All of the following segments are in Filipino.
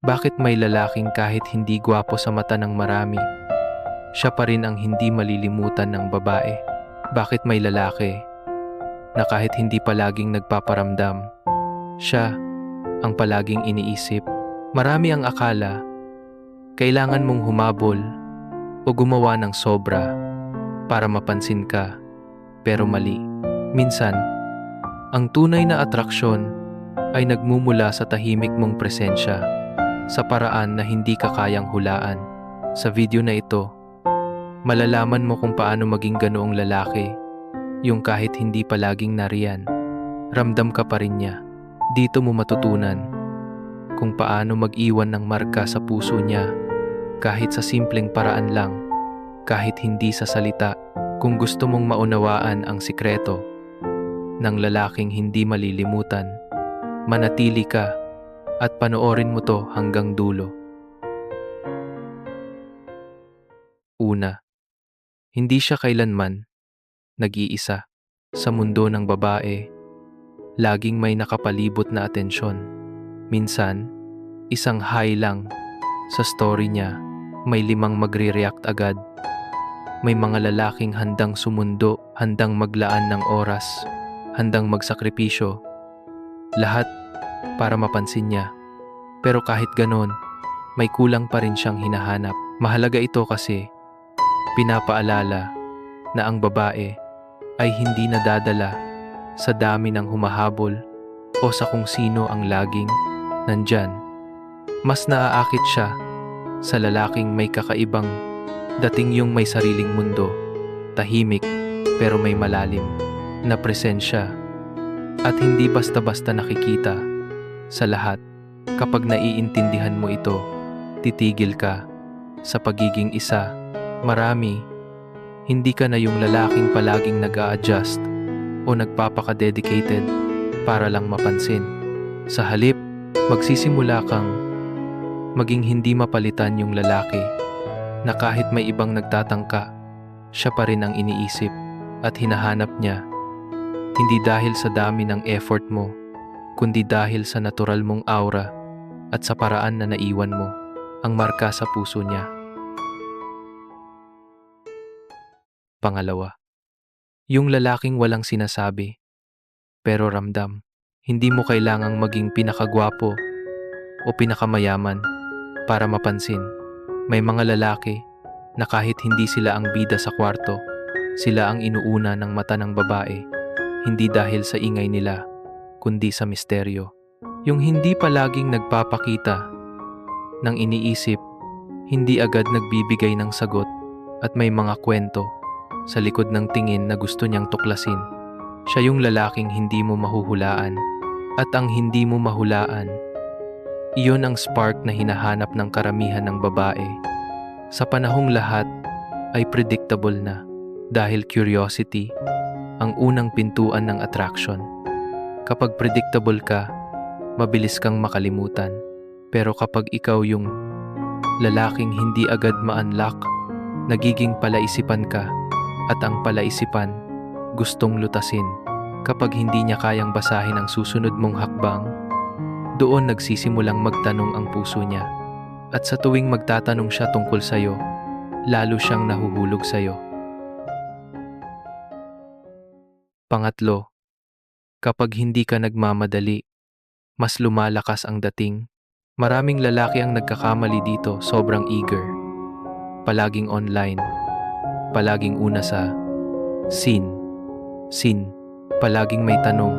Bakit may lalaking kahit hindi gwapo sa mata ng marami, siya pa rin ang hindi malilimutan ng babae? Bakit may lalaki na kahit hindi palaging nagpaparamdam, siya ang palaging iniisip? Marami ang akala kailangan mong humabol o gumawa ng sobra para mapansin ka, pero mali. Minsan, ang tunay na atraksyon ay nagmumula sa tahimik mong presensya, sa paraan na hindi ka kayang hulaan. Sa video na ito, malalaman mo kung paano maging ganoong lalaki, yung kahit hindi palaging nariyan, ramdam ka pa rin niya. Dito mo matutunan kung paano mag-iwan ng marka sa puso niya, kahit sa simpleng paraan lang, kahit hindi sa salita. Kung gusto mong maunawaan ang sikreto ng lalaking hindi malilimutan, manatili ka at panoorin mo to hanggang dulo. Una, hindi siya kailanman nag-iisa. Sa mundo ng babae, laging may nakapalibot na atensyon. Minsan, isang hi lang sa story niya, may 5 magre-react agad. May mga lalaking handang sumundo, handang maglaan ng oras, handang magsakripisyo, lahat para mapansin niya. Pero kahit ganon, may kulang pa rin siyang hinahanap. Mahalaga ito kasi pinapaalala na ang babae ay hindi nadadala sa dami ng humahabol o sa kung sino ang laging nandyan. Mas naaakit siya sa lalaking may kakaibang dating, yung may sariling mundo, tahimik pero may malalim na presensya at hindi basta-basta nakikita sa lahat. Kapag naiintindihan mo ito, titigil ka sa pagiging isa. Marami, hindi ka na yung lalaking palaging nag-a-adjust o nagpapaka-dedicated para lang mapansin. Sa halip, magsisimula kang maging hindi mapalitan yung lalaki na kahit may ibang nagtatangka, siya pa rin ang iniisip at hinahanap niya. Hindi dahil sa dami ng effort mo, kundi dahil sa natural mong aura at sa paraan na naiwan mo ang marka sa puso niya. Pangalawa, yung lalaking walang sinasabi, pero ramdam. Hindi mo kailangang maging pinakagwapo o pinakamayaman para mapansin. May mga lalaki na kahit hindi sila ang bida sa kwarto, sila ang inuuna ng mata ng babae, hindi dahil sa ingay nila, kundi sa misteryo. Yung hindi palaging nagpapakita ng iniisip, hindi agad nagbibigay ng sagot, at may mga kwento sa likod ng tingin na gusto niyang tuklasin. Siya yung lalaking hindi mo mahuhulaan, at ang hindi mo mahulaan, iyon ang spark na hinahanap ng karamihan ng babae. Sa panahong lahat ay predictable na, dahil curiosity ang unang pintuan ng attraction. Kapag predictable ka, mabilis kang makalimutan. Pero kapag ikaw yung lalaking hindi agad ma-unlock, nagiging palaisipan ka, at ang palaisipan gustong lutasin. Kapag hindi niya kayang basahin ang susunod mong hakbang, doon nagsisimulang magtanong ang puso niya. At sa tuwing magtatanong siya tungkol sa'yo, lalo siyang nahuhulog sa'yo. Pangatlo, kapag hindi ka nagmamadali, mas lumalakas ang dating. Maraming lalaki ang nagkakamali dito, sobrang eager. Palaging online, palaging una sa scene. Palaging may tanong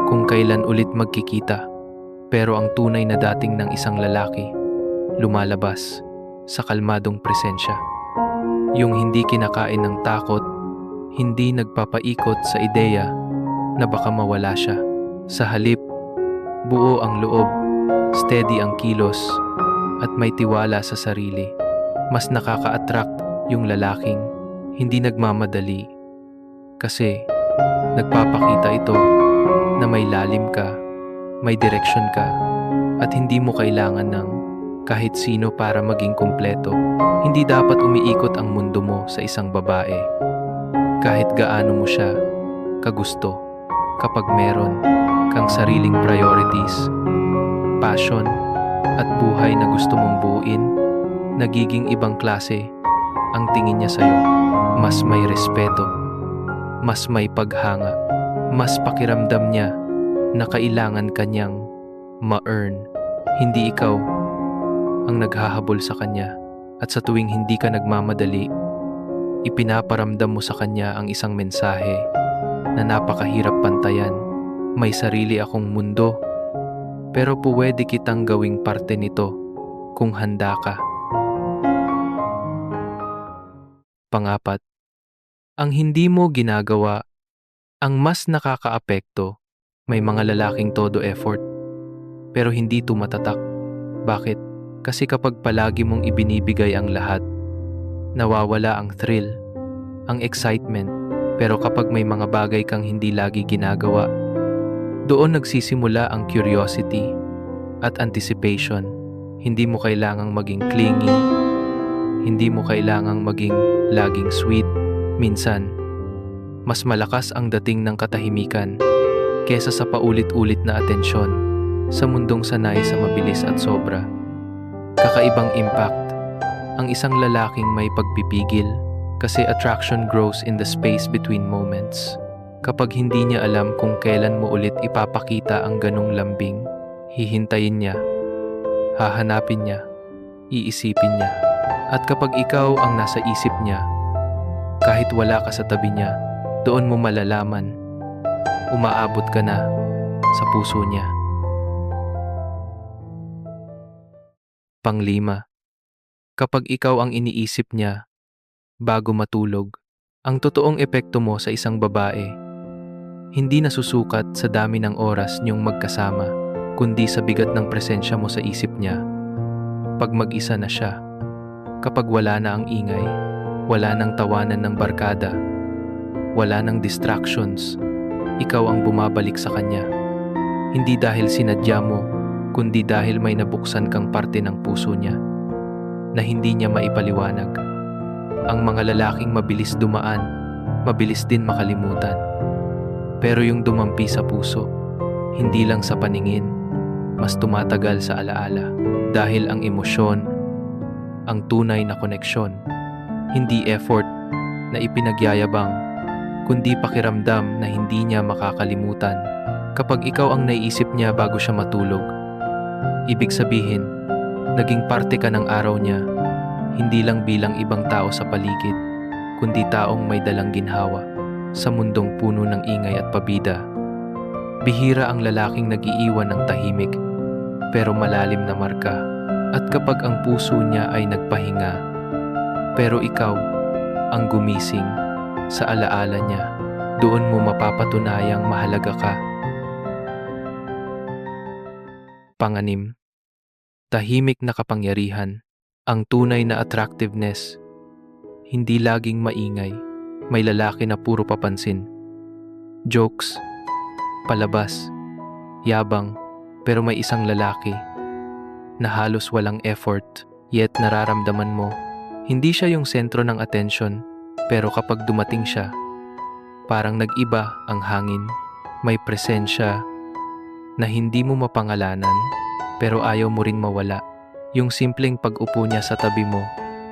kung kailan ulit magkikita. Pero ang tunay na dating ng isang lalaki, lumalabas sa kalmadong presensya. Yung hindi kinakain ng takot, hindi nagpapaikot sa ideya na baka mawala siya. Sa halip, buo ang loob, steady ang kilos, at may tiwala sa sarili. Mas nakaka-attract yung lalaking hindi nagmamadali, kasi nagpapakita ito na may lalim ka, may direksyon ka, at hindi mo kailangan ng kahit sino para maging kumpleto. Hindi dapat umiikot ang mundo mo sa isang babae, kahit gaano mo siya kagusto. Kapag meron kang sariling priorities, passion, at buhay na gusto mong buuin, nagiging ibang klase ang tingin niya sa'yo. Mas may respeto, mas may paghanga, mas pakiramdam niya na kailangan kanyang ma-earn. Hindi ikaw ang naghahabol sa kanya, at sa tuwing hindi ka nagmamadali, ipinaparamdam mo sa kanya ang isang mensahe na napakahirap pantayan. May sarili akong mundo, pero puwede kitang gawing parte nito kung handa ka. Pangapat, ang hindi mo ginagawa ang mas nakakaapekto. May mga lalaking todo effort, pero hindi tumatatak. Bakit? Kasi kapag palagi mong ibinibigay ang lahat, nawawala ang thrill, ang excitement. Pero kapag may mga bagay kang hindi lagi ginagawa, doon nagsisimula ang curiosity at anticipation. Hindi mo kailangang maging clingy, hindi mo kailangang maging laging sweet. Minsan, mas malakas ang dating ng katahimikan kesa sa paulit-ulit na atensyon sa mundong sanay sa mabilis at sobra. Kakaibang impact ang isang lalaking may pagpipigil, kasi attraction grows in the space between moments. Kapag hindi niya alam kung kailan mo ulit ipapakita ang ganong lambing, hihintayin niya, hahanapin niya, iisipin niya. At kapag ikaw ang nasa isip niya, kahit wala ka sa tabi niya, doon mo malalaman, umaabot ka na sa puso niya. Panglima, kapag ikaw ang iniisip niya bago matulog, ang totoong epekto mo sa isang babae hindi nasusukat sa dami ng oras niyong magkasama, kundi sa bigat ng presensya mo sa isip niya. Pag mag-isa na siya, kapag wala na ang ingay, wala nang tawanan ng barkada, wala nang distractions, ikaw ang bumabalik sa kanya. Hindi dahil sinadya mo, kundi dahil may nabuksan kang parte ng puso niya na hindi niya maipaliwanag. Ang mga lalaking mabilis dumaan, mabilis din makalimutan. Pero yung dumampi sa puso, hindi lang sa paningin, mas tumatagal sa alaala. Dahil ang emosyon, ang tunay na koneksyon, hindi effort na ipinagyayabang, kundi pakiramdam na hindi niya makakalimutan. Kapag ikaw ang naiisip niya bago siya matulog, ibig sabihin, naging parte ka ng araw niya, hindi lang bilang ibang tao sa paligid, kundi taong may dalang ginhawa sa mundong puno ng ingay at pabida. Bihira ang lalaking nag-iiwan ng tahimik, pero malalim na marka. At kapag ang puso niya ay nagpahinga, pero ikaw ang gumising sa alaala niya, doon mo mapapatunayang mahalaga ka. Panganim, tahimik na kapangyarihan. Ang tunay na attractiveness, hindi laging maingay. May lalaki na puro papansin, jokes, palabas, yabang, pero may isang lalaki na halos walang effort, yet nararamdaman mo, hindi siya yung sentro ng atensyon, pero kapag dumating siya, parang nag-iba ang hangin. May presensya na hindi mo mapangalanan, pero ayaw mo rin mawala. Yung simpleng pag-upo niya sa tabi mo,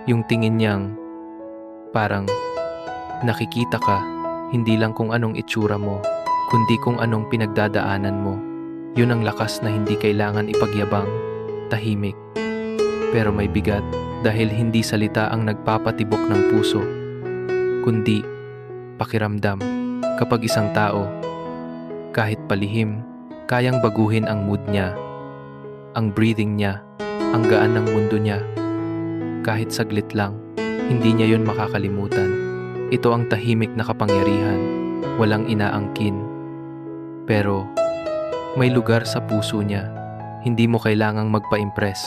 yung tingin niyang parang nakikita ka, hindi lang kung anong itsura mo, kundi kung anong pinagdadaanan mo. Yun ang lakas na hindi kailangan ipagyabang. Tahimik, pero may bigat, dahil hindi salita ang nagpapatibok ng puso, kundi pakiramdam. Kapag isang tao, kahit palihim, kayang baguhin ang mood niya, ang breathing niya, ang gaan ng mundo niya, kahit saglit lang, hindi niya yun makakalimutan. Ito ang tahimik na kapangyarihan, walang inaangkin, pero may lugar sa puso niya. Hindi mo kailangang magpa-impress,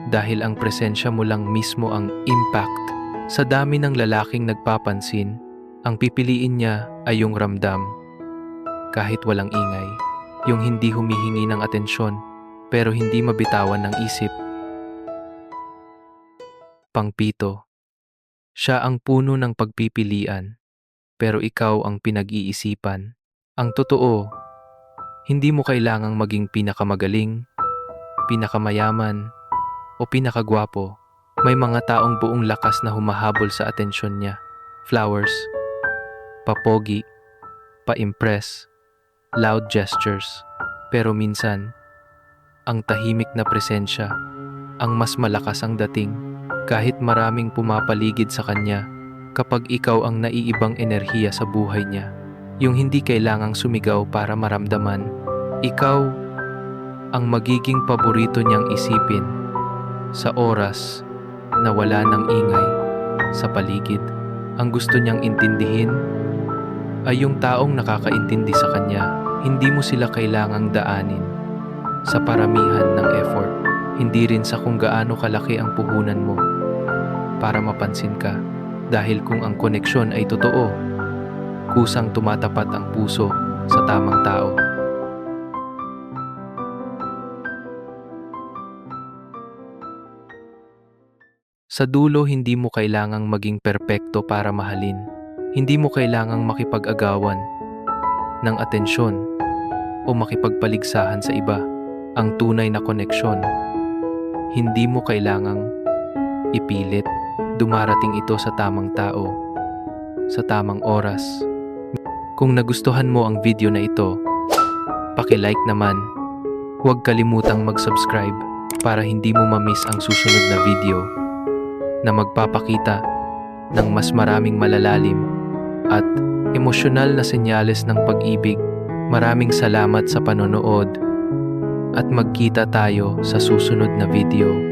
dahil ang presensya mo lang mismo ang impact. Sa dami ng lalaking nagpapansin, ang pipiliin niya ay yung ramdam, kahit walang ingay, yung hindi humihingi ng atensyon, pero hindi mabitawan ng isip. Pangpito, siya ang puno ng pagpipilian, pero ikaw ang pinag-iisipan. Ang totoo, hindi mo kailangang maging pinakamagaling, pinakamayaman, o pinakagwapo, may mga taong buong lakas na humahabol sa atensyon niya. Flowers, papogi, pa-impress, loud gestures. Pero minsan, ang tahimik na presensya, ang mas malakas ang dating. Kahit maraming pumapaligid sa kanya, kapag ikaw ang naiibang enerhiya sa buhay niya, yung hindi kailangang sumigaw para maramdaman, ikaw ang magiging paborito niyang isipin sa oras na wala ng ingay sa paligid. Ang gusto niyang intindihin ay yung taong nakakaintindi sa kanya. Hindi mo sila kailangang daanin sa paramihan ng effort, hindi rin sa kung gaano kalaki ang puhunan mo para mapansin ka. Dahil kung ang koneksyon ay totoo, kusang tumatapat ang puso sa tamang tao. Sa dulo, hindi mo kailangang maging perpekto para mahalin. Hindi mo kailangang makipag-agawan ng atensyon o makipagpaligsahan sa iba. Ang tunay na koneksyon, hindi mo kailangang ipilit. Dumarating ito sa tamang tao, sa tamang oras. Kung nagustuhan mo ang video na ito, paki-like naman. Huwag kalimutang mag-subscribe para hindi mo ma-miss ang susunod na video na magpapakita ng mas maraming malalalim at emosyonal na senyales ng pag-ibig. Maraming salamat sa panonood at magkita tayo sa susunod na video.